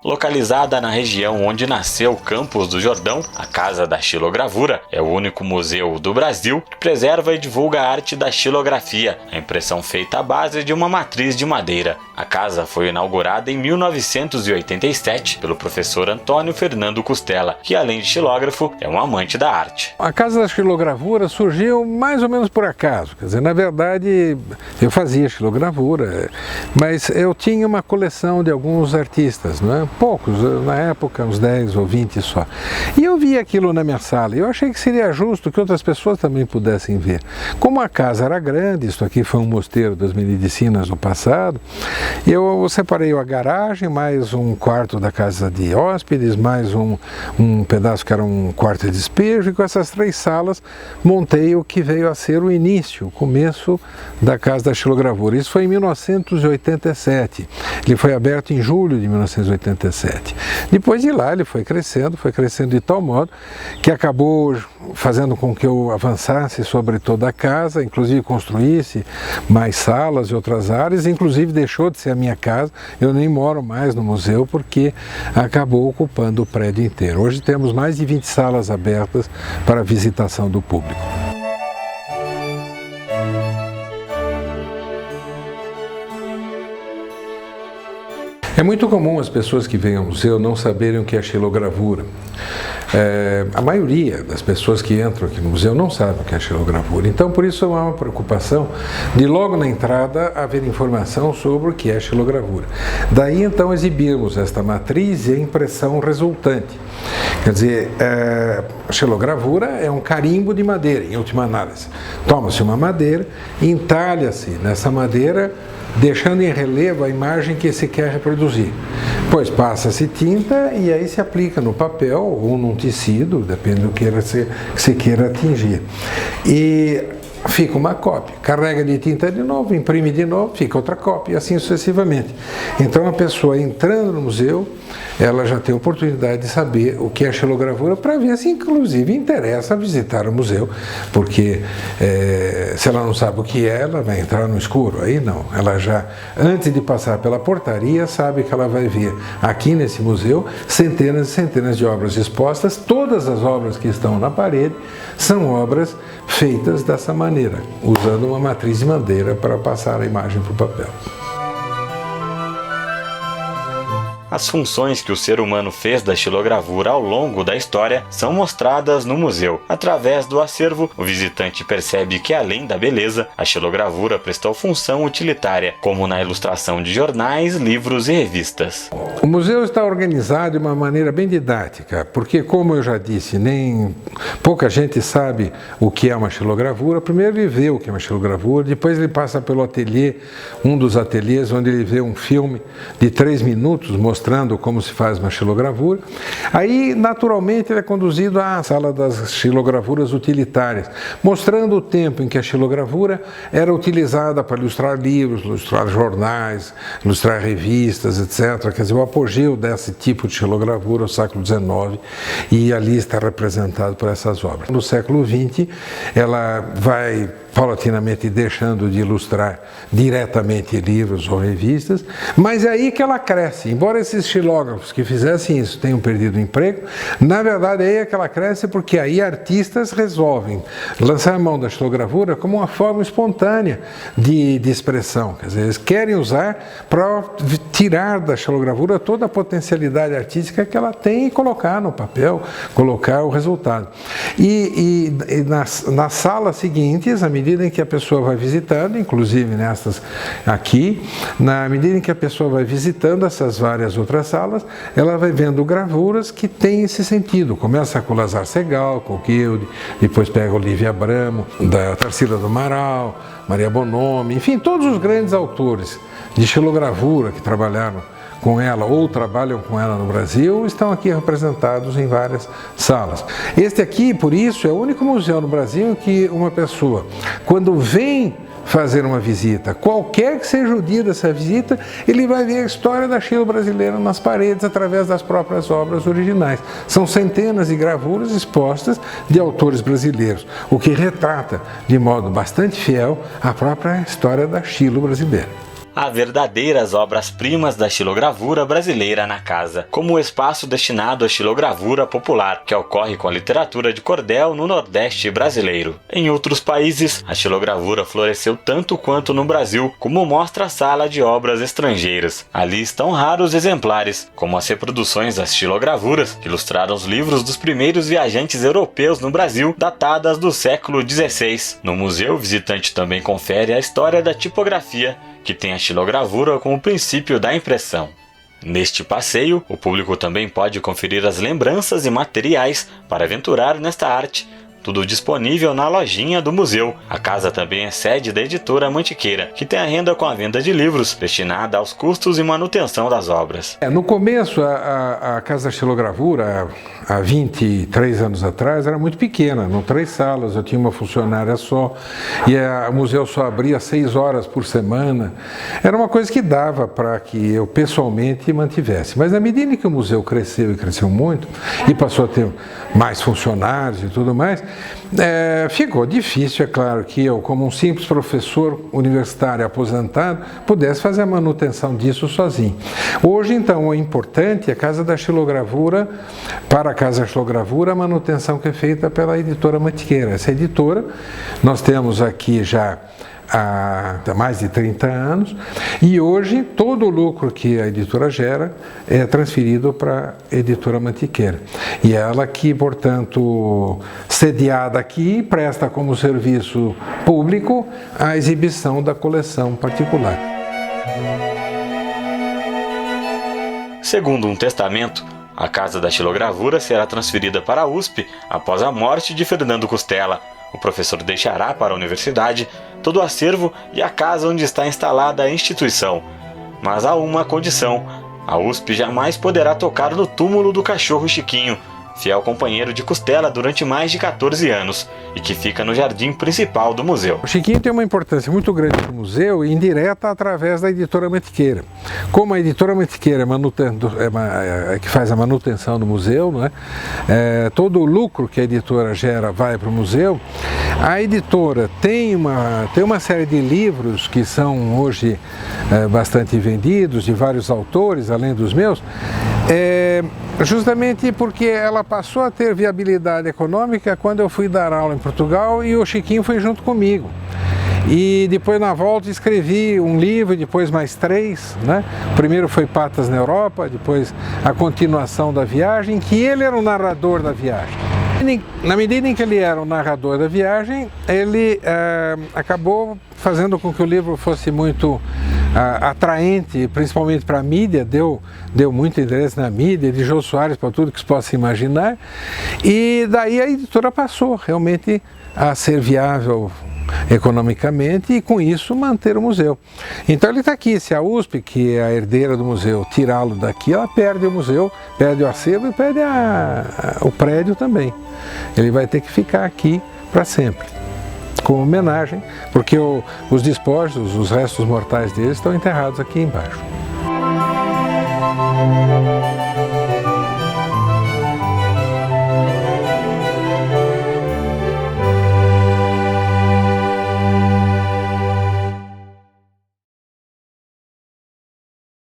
Localizada na região onde nasceu Campos do Jordão, a Casa da Xilogravura é o único museu do Brasil que preserva e divulga a arte da xilografia, a impressão feita à base de uma matriz de madeira. A casa foi inaugurada em 1987 pelo professor Antônio Fernando Costela, que além de xilógrafo é um amante da arte. A Casa da Xilogravura surgiu mais ou menos por acaso, quer dizer, na verdade eu fazia xilogravura, mas eu tinha uma coleção de alguns artistas, não é? Poucos, na época uns 10 ou 20 só. E eu vi aquilo na minha sala e eu achei que seria justo que outras pessoas também pudessem ver. Como a casa era grande, isto aqui foi um mosteiro das Benedicinas no passado, eu separei a garagem, mais um quarto da casa de hóspedes, mais um pedaço que era um quarto de despejo, e com essas 3 salas montei o que veio a ser o início, o começo da Casa da Xilogravura. Isso foi em 1987. Ele foi aberto em julho de 1987. Depois de lá ele foi crescendo de tal modo que acabou fazendo com que eu avançasse sobre toda a casa, inclusive construísse mais salas e outras áreas, inclusive deixou de ser a minha casa, eu nem moro mais no museu porque acabou ocupando o prédio inteiro. Hoje temos mais de 20 salas abertas para a visitação do público. É muito comum as pessoas que vêm ao museu não saberem o que é xilogravura. A maioria das pessoas que entram aqui no museu não sabe o que é xilogravura. Então, por isso, há uma preocupação de logo na entrada haver informação sobre o que é xilogravura. Daí, então, exibirmos esta matriz e a impressão resultante. Quer dizer, a xilogravura é um carimbo de madeira, em última análise. Toma-se uma madeira, entalha-se nessa madeira, deixando em relevo a imagem que se quer reproduzir. Depois passa-se tinta e aí se aplica no papel ou num tecido, depende do que se queira atingir. E fica uma cópia. Carrega de tinta de novo, imprime de novo, fica outra cópia, e assim sucessivamente. Então a pessoa entrando no museu, ela já tem a oportunidade de saber o que é xilogravura para ver se inclusive interessa visitar o museu, porque se ela não sabe o que é, ela vai entrar no escuro. Aí não, ela já, antes de passar pela portaria, sabe que ela vai ver aqui nesse museu centenas e centenas de obras expostas. Todas as obras que estão na parede são obras feitas dessa maneira, usando uma matriz de madeira para passar a imagem para o papel. As funções que o ser humano fez da xilogravura ao longo da história são mostradas no museu. Através do acervo, o visitante percebe que, além da beleza, a xilogravura prestou função utilitária, como na ilustração de jornais, livros e revistas. O museu está organizado de uma maneira bem didática, porque, como eu já disse, pouca gente sabe o que é uma xilogravura. Primeiro ele vê o que é uma xilogravura, depois ele passa pelo ateliê, um dos ateliês onde ele vê um filme de 3 minutos mostrando como se faz uma xilogravura. Aí, naturalmente, ele é conduzido à sala das xilogravuras utilitárias, mostrando o tempo em que a xilogravura era utilizada para ilustrar livros, ilustrar jornais, ilustrar revistas, etc. Quer dizer, o apogeu desse tipo de xilogravura, o século XIX, e ali está representado por essas obras. No século XX, ela vai paulatinamente deixando de ilustrar diretamente livros ou revistas, mas é aí que ela cresce. Embora esses xilógrafos que fizessem isso tenham perdido o emprego, na verdade aí é que ela cresce porque aí artistas resolvem lançar a mão da xilogravura como uma forma espontânea de expressão. Quer dizer, eles querem usar para tirar da xilogravura toda a potencialidade artística que ela tem e colocar no papel, colocar o resultado. E nas salas seguintes, à medida em que a pessoa vai visitando, inclusive nessas aqui, na medida em que a pessoa vai visitando essas várias outras salas, ela vai vendo gravuras que têm esse sentido. Começa com Lazar Segal, com Guilde, depois pega Olívia Abramo, da Tarsila do Amaral, Maria Bonomi, enfim, todos os grandes autores de xilogravura que trabalharam com ela ou trabalham com ela no Brasil, estão aqui representados em várias salas. Este aqui, por isso, é o único museu no Brasil em que uma pessoa, quando vem fazer uma visita, qualquer que seja o dia dessa visita, ele vai ver a história da xilo brasileira nas paredes através das próprias obras originais. São centenas de gravuras expostas de autores brasileiros, o que retrata de modo bastante fiel a própria história da xilo brasileira. há verdadeiras obras-primas da xilogravura brasileira na casa, como o espaço destinado à xilogravura popular, que ocorre com a literatura de cordel no Nordeste brasileiro. Em outros países, a xilogravura floresceu tanto quanto no Brasil, como mostra a sala de obras estrangeiras. Ali estão raros exemplares, como as reproduções das xilogravuras, que ilustraram os livros dos primeiros viajantes europeus no Brasil, datadas do século XVI. No museu, o visitante também confere a história da tipografia, que tem a xilogravura como princípio da impressão. Neste passeio, o público também pode conferir as lembranças e materiais para aventurar nesta arte, tudo disponível na lojinha do museu. A casa também é sede da editora Mantiqueira, que tem a renda com a venda de livros, destinada aos custos e manutenção das obras. No começo, a Casa da Xilogravura, há 23 anos atrás, era muito pequena, não 3 salas, eu tinha uma funcionária só, e o museu só abria 6 horas por semana. Era uma coisa que dava para que eu pessoalmente mantivesse. Mas na medida em que o museu cresceu e cresceu muito, e passou a ter mais funcionários e tudo mais, ficou difícil, é claro, que eu, como um simples professor universitário aposentado, pudesse fazer a manutenção disso sozinho. Hoje, então, é importante a Casa da Xilogravura, para a Casa da Xilogravura, a manutenção que é feita pela editora Mantiqueira. Essa editora, nós temos aqui já há mais de 30 anos, e hoje todo o lucro que a editora gera é transferido para a editora Mantiqueira. E ela que, portanto, sediada aqui, presta como serviço público a exibição da coleção particular. Segundo um testamento, a Casa da Xilogravura será transferida para a USP após a morte de Fernando Costela. O professor deixará para a universidade todo o acervo e a casa onde está instalada a instituição. Mas há uma condição: a USP jamais poderá tocar no túmulo do cachorro Chiquinho, fiel companheiro de Costela durante mais de 14 anos, e que fica no jardim principal do museu. O Chiquinho tem uma importância muito grande para o museu e indireta através da editora Mantiqueira. Como a editora Mantiqueira que faz a manutenção do museu, não é? Todo o lucro que a editora gera vai para o museu. A editora tem uma série de livros que são hoje bastante vendidos, de vários autores, além dos meus, justamente porque ela passou a ter viabilidade econômica quando eu fui dar aula em Portugal e o Chiquinho foi junto comigo. E depois, na volta, escrevi um livro, depois mais 3, né? O primeiro foi Patas na Europa, depois a continuação da viagem, que ele era o narrador da viagem. Na medida em que ele era o narrador da viagem, ele acabou fazendo com que o livro fosse muito atraente, principalmente para a mídia, deu muito interesse na mídia, de Jô Soares para tudo que se possa imaginar, e daí a editora passou realmente a ser viável economicamente e com isso manter o museu. Então ele está aqui. Se a USP, que é a herdeira do museu, tirá-lo daqui, ela perde o museu, perde o acervo e perde o prédio também. Ele vai ter que ficar aqui para sempre, como homenagem, porque os despojos, os restos mortais deles estão enterrados aqui embaixo.